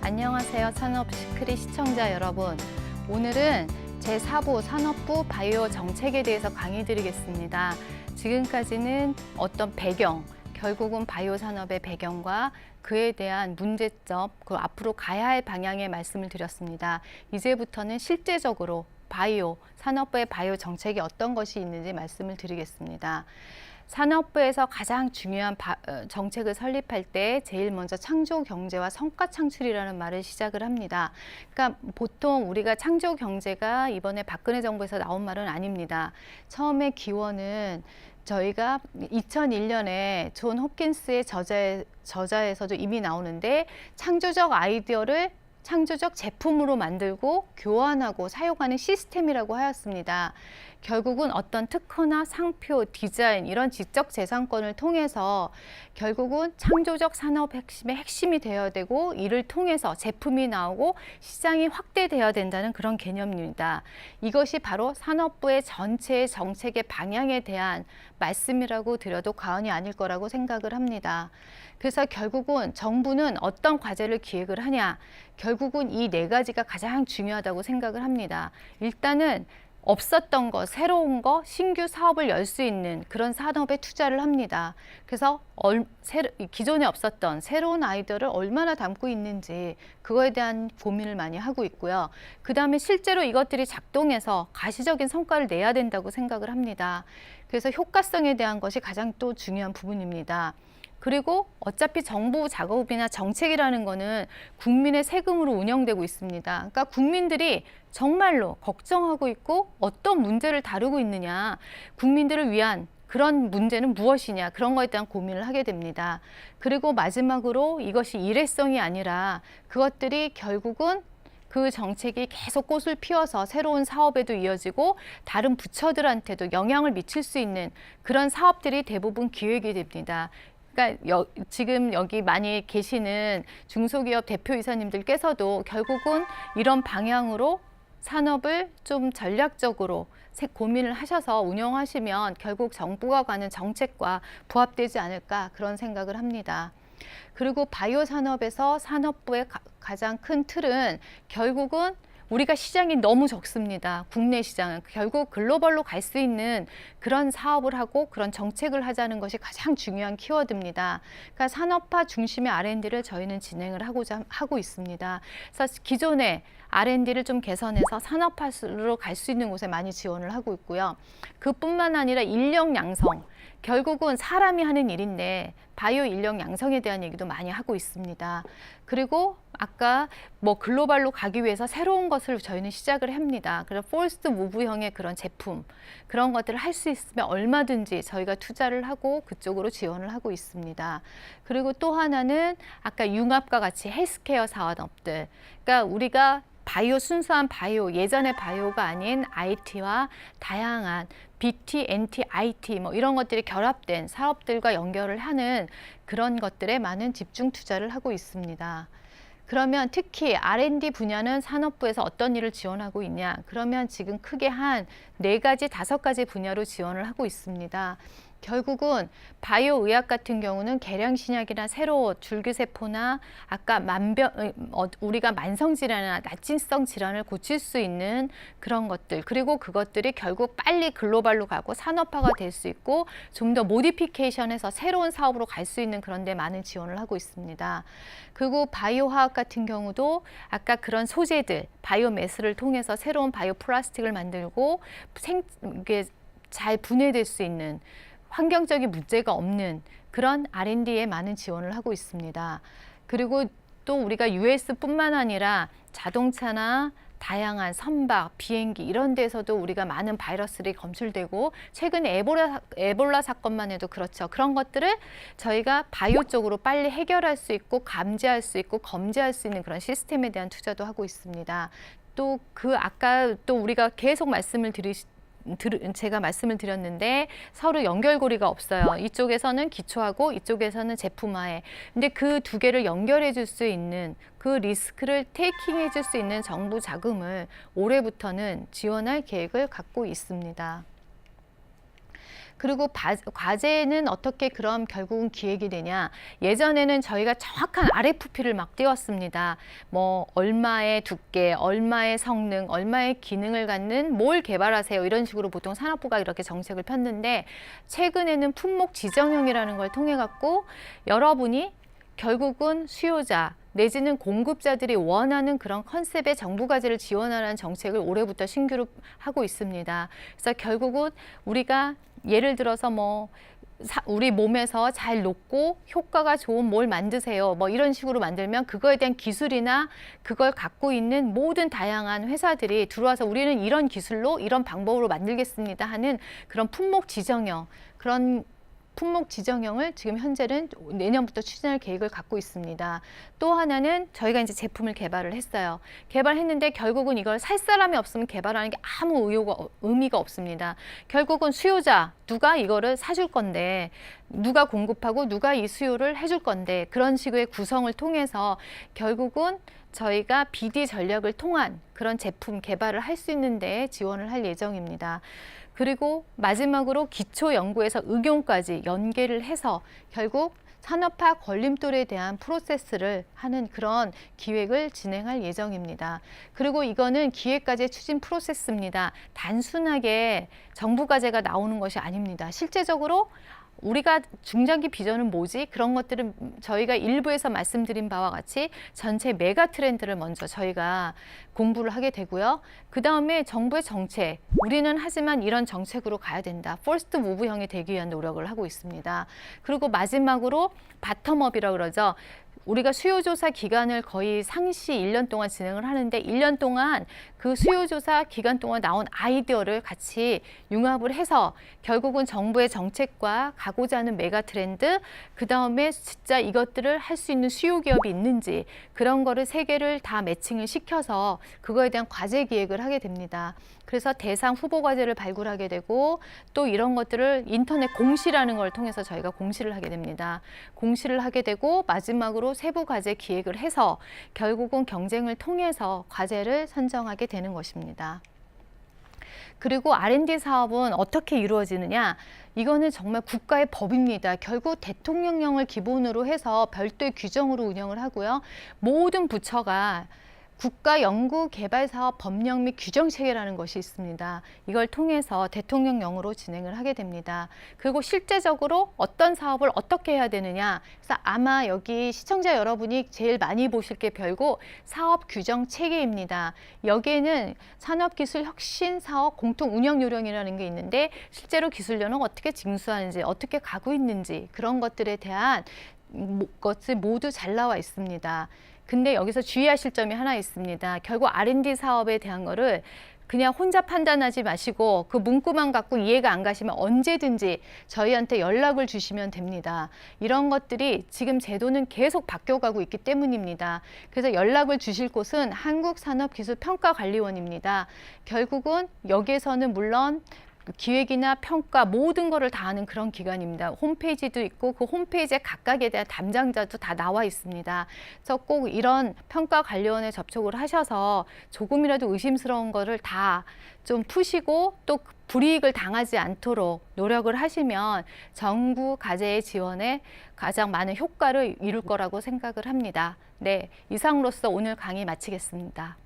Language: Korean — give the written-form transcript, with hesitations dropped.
안녕하세요. 산업시크릿 시청자 여러분. 오늘은 제4부 산업부 바이오 정책에 대해서 강의 드리겠습니다. 지금까지는 어떤 배경, 결국은 바이오 산업의 배경과 그에 대한 문제점, 그 앞으로 가야 할 방향의 말씀을 드렸습니다. 이제부터는 실제적으로 바이오, 산업부의 바이오 정책이 어떤 것이 있는지 말씀을 드리겠습니다. 산업부에서 가장 중요한 정책을 설립할 때 제일 먼저 창조 경제와 성과 창출이라는 말을 시작을 합니다. 그러니까 보통 우리가 창조 경제가 이번에 박근혜 정부에서 나온 말은 아닙니다. 처음에 기원은 저희가 2001년에 존 홉킨스의 저자에서도 이미 나오는데 창조적 아이디어를 창조적 제품으로 만들고 교환하고 사용하는 시스템이라고 하였습니다. 결국은 어떤 특허나 상표, 디자인 이런 지적 재산권을 통해서 결국은 창조적 산업 핵심의 핵심이 되어야 되고 이를 통해서 제품이 나오고 시장이 확대되어야 된다는 그런 개념입니다. 이것이 바로 산업부의 전체 정책의 방향에 대한 말씀이라고 드려도 과언이 아닐 거라고 생각을 합니다. 그래서 결국은 정부는 어떤 과제를 기획을 하냐, 결국은 이 네 가지가 가장 중요하다고 생각을 합니다. 일단은 없었던 거, 새로운 거, 신규 사업을 열 수 있는 그런 산업에 투자를 합니다. 그래서 기존에 없었던 새로운 아이디어를 얼마나 담고 있는지 그거에 대한 고민을 많이 하고 있고요. 그 다음에 실제로 이것들이 작동해서 가시적인 성과를 내야 된다고 생각을 합니다. 그래서 효과성에 대한 것이 가장 또 중요한 부분입니다. 그리고 어차피 정부 작업이나 정책이라는 거는 국민의 세금으로 운영되고 있습니다. 그러니까 국민들이 정말로 걱정하고 있고 어떤 문제를 다루고 있느냐, 국민들을 위한 그런 문제는 무엇이냐, 그런 거에 대한 고민을 하게 됩니다. 그리고 마지막으로 이것이 일회성이 아니라 그것들이 결국은 그 정책이 계속 꽃을 피워서 새로운 사업에도 이어지고 다른 부처들한테도 영향을 미칠 수 있는 그런 사업들이 대부분 기획이 됩니다. 그러니까 지금 여기 많이 계시는 중소기업 대표이사님들께서도 결국은 이런 방향으로 산업을 좀 전략적으로 고민을 하셔서 운영하시면 결국 정부가 가는 정책과 부합되지 않을까 그런 생각을 합니다. 그리고 바이오 산업에서 산업부의 가장 큰 틀은 결국은 우리가 시장이 너무 적습니다. 국내 시장은 결국 글로벌로 갈 수 있는 그런 사업을 하고 그런 정책을 하자는 것이 가장 중요한 키워드입니다. 그러니까 산업화 중심의 R&D를 저희는 진행을 하고 있습니다. 그래서 기존의 R&D를 좀 개선해서 산업화로 갈 수 있는 곳에 많이 지원을 하고 있고요. 그뿐만 아니라 인력 양성, 결국은 사람이 하는 일인데 바이오 인력 양성에 대한 얘기도 많이 하고 있습니다. 그리고 아까 글로벌로 가기 위해서 새로운 것을 저희는 시작을 합니다. 그래서 포스트 무브형의 그런 제품, 그런 것들을 할 수 있으면 얼마든지 저희가 투자를 하고 그쪽으로 지원을 하고 있습니다. 그리고 또 하나는 아까 융합과 같이 헬스케어 사업들, 그러니까 우리가 바이오, 순수한 바이오, 예전의 바이오가 아닌 IT와 다양한 BT, NT, IT 이런 것들이 결합된 사업들과 연결을 하는 그런 것들에 많은 집중 투자를 하고 있습니다. 그러면 특히 R&D 분야는 산업부에서 어떤 일을 지원하고 있냐? 그러면 지금 크게 한 4가지, 5가지 분야로 지원을 하고 있습니다. 결국은 바이오 의학 같은 경우는 계량신약이나 세로 줄기세포나 아까 우리가 만성질환이나 나침성 질환을 고칠 수 있는 그런 것들, 그리고 그것들이 결국 빨리 글로벌로 가고 산업화가 될 수 있고 좀 더 모디피케이션해서 새로운 사업으로 갈 수 있는 그런 데 많은 지원을 하고 있습니다. 그리고 바이오 화학 같은 경우도 아까 그런 소재들, 바이오매스를 통해서 새로운 바이오 플라스틱을 만들고 이게 잘 분해될 수 있는 환경적인 문제가 없는 그런 R&D에 많은 지원을 하고 있습니다. 그리고 또 우리가 US뿐만 아니라 자동차나 다양한 선박, 비행기 이런 데서도 우리가 많은 바이러스들이 검출되고 최근에 에볼라 사건만 해도 그렇죠. 그런 것들을 저희가 바이오 쪽으로 빨리 해결할 수 있고 감지할 수 있고 검지할 수 있는 그런 시스템에 대한 투자도 하고 있습니다. 또 아까 또 우리가 계속 제가 말씀을 드렸는데 서로 연결고리가 없어요. 이쪽에서는 기초하고 이쪽에서는 제품화해. 근데 그 두 개를 연결해 줄 수 있는 그 리스크를 테이킹해 줄 수 있는 정부 자금을 올해부터는 지원할 계획을 갖고 있습니다. 그리고 과제는 어떻게 그럼 결국은 기획이 되냐. 예전에는 저희가 정확한 RFP를 막 띄웠습니다. 뭐 얼마의 두께, 얼마의 성능, 얼마의 기능을 갖는 뭘 개발하세요. 이런 식으로 보통 산업부가 이렇게 정책을 폈는데 최근에는 품목 지정형이라는 걸 통해 갖고 여러분이 결국은 수요자 내지는 공급자들이 원하는 그런 컨셉의 정부 과제를 지원하라는 정책을 올해부터 신규로 하고 있습니다. 그래서 결국은 우리가 예를 들어서 뭐 우리 몸에서 잘 녹고 효과가 좋은 뭘 만드세요. 뭐 이런 식으로 만들면 그거에 대한 기술이나 그걸 갖고 있는 모든 다양한 회사들이 들어와서 우리는 이런 기술로 이런 방법으로 만들겠습니다 하는 그런 품목 지정형, 그런 품목 지정형을 지금 현재는 내년부터 추진할 계획을 갖고 있습니다. 또 하나는 저희가 이제 제품을 개발을 했어요. 개발했는데 결국은 이걸 살 사람이 없으면 개발하는 게 아무 의미가 없습니다. 결국은 수요자, 누가 이거를 사줄 건데, 누가 공급하고 누가 이 수요를 해줄 건데, 그런 식의 구성을 통해서 결국은 저희가 BD 전략을 통한 그런 제품 개발을 할 수 있는 데 지원을 할 예정입니다. 그리고 마지막으로 기초 연구에서 응용까지 연계를 해서 결국 산업화 걸림돌에 대한 프로세스를 하는 그런 기획을 진행할 예정입니다. 그리고 이거는 기획과제 추진 프로세스입니다. 단순하게 정부 과제가 나오는 것이 아닙니다. 실제적으로 우리가 중장기 비전은 뭐지? 그런 것들은 저희가 일부에서 말씀드린 바와 같이 전체 메가 트렌드를 먼저 저희가 공부를 하게 되고요. 그 다음에 정부의 정책, 우리는 하지만 이런 정책으로 가야 된다. 퍼스트 무브형이 되기 위한 노력을 하고 있습니다. 그리고 마지막으로 바텀업이라고 그러죠. 우리가 수요조사 기간을 거의 상시 1년 동안 진행을 하는데 1년 동안 그 수요조사 기간 동안 나온 아이디어를 같이 융합을 해서 결국은 정부의 정책과 가고자 하는 메가 트렌드, 그 다음에 진짜 이것들을 할 수 있는 수요 기업이 있는지 그런 거를 세 개를 다 매칭을 시켜서 그거에 대한 과제 기획을 하게 됩니다. 그래서 대상 후보 과제를 발굴하게 되고 또 이런 것들을 인터넷 공시라는 걸 통해서 저희가 공시를 하게 됩니다. 공시를 하게 되고 마지막으로 세부 과제 기획을 해서 결국은 경쟁을 통해서 과제를 선정하게 되는 것입니다. 그리고 R&D 사업은 어떻게 이루어지느냐? 이거는 정말 국가의 법입니다. 결국 대통령령을 기본으로 해서 별도의 규정으로 운영을 하고요. 모든 부처가 국가연구개발사업 법령 및 규정체계라는 것이 있습니다. 이걸 통해서 대통령령으로 진행을 하게 됩니다. 그리고 실제적으로 어떤 사업을 어떻게 해야 되느냐. 그래서 아마 여기 시청자 여러분이 제일 많이 보실 게 별거 사업규정체계입니다. 여기에는 산업기술혁신사업 공통운영요령이라는 게 있는데 실제로 기술료는 어떻게 징수하는지, 어떻게 가고 있는지 그런 것들에 대한 것을 모두 잘 나와 있습니다. 근데 여기서 주의하실 점이 하나 있습니다. 결국 R&D 사업에 대한 거를 그냥 혼자 판단하지 마시고 그 문구만 갖고 이해가 안 가시면 언제든지 저희한테 연락을 주시면 됩니다. 이런 것들이 지금 제도는 계속 바뀌어가고 있기 때문입니다. 그래서 연락을 주실 곳은 한국산업기술평가관리원입니다. 결국은 여기에서는 물론 기획이나 평가 모든 거를 다 하는 그런 기관입니다. 홈페이지도 있고 그 홈페이지에 각각에 대한 담당자도 다 나와 있습니다. 그래서 꼭 이런 평가관리원에 접촉을 하셔서 조금이라도 의심스러운 거를 다 좀 푸시고 또 불이익을 당하지 않도록 노력을 하시면 정부 과제의 지원에 가장 많은 효과를 이룰 거라고 생각을 합니다. 네, 이상으로서 오늘 강의 마치겠습니다.